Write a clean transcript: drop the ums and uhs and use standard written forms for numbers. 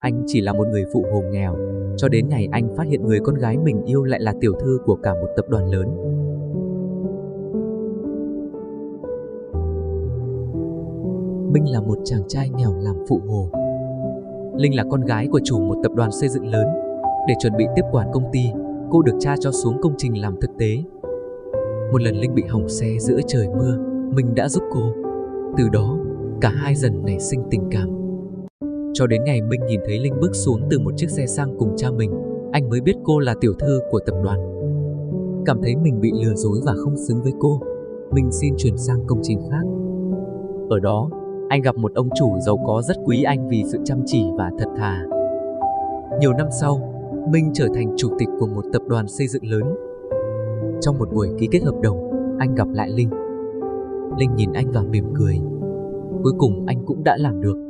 anh chỉ là một người phụ hồ nghèo, cho đến ngày anh phát hiện người con gái mình yêu lại là tiểu thư của cả một tập đoàn lớn. Minh là một chàng trai nghèo làm phụ hồ. Linh là con gái của chủ một tập đoàn xây dựng lớn. Để chuẩn bị tiếp quản công ty, cô được cha cho xuống công trình làm thực tế. Một lần Linh bị hỏng xe giữa trời mưa, Minh đã giúp cô. Từ đó, cả hai dần nảy sinh tình cảm. Cho đến ngày Minh nhìn thấy Linh bước xuống từ một chiếc xe sang cùng cha mình, anh mới biết cô là tiểu thư của tập đoàn. Cảm thấy mình bị lừa dối và không xứng với cô, Minh xin chuyển sang công trình khác. Ở đó, anh gặp một ông chủ giàu có rất quý anh vì sự chăm chỉ và thật thà. Nhiều năm sau, Minh trở thành chủ tịch của một tập đoàn xây dựng lớn. Trong một buổi ký kết hợp đồng, anh gặp lại Linh. Linh nhìn anh và mỉm cười. Cuối cùng anh cũng đã làm được.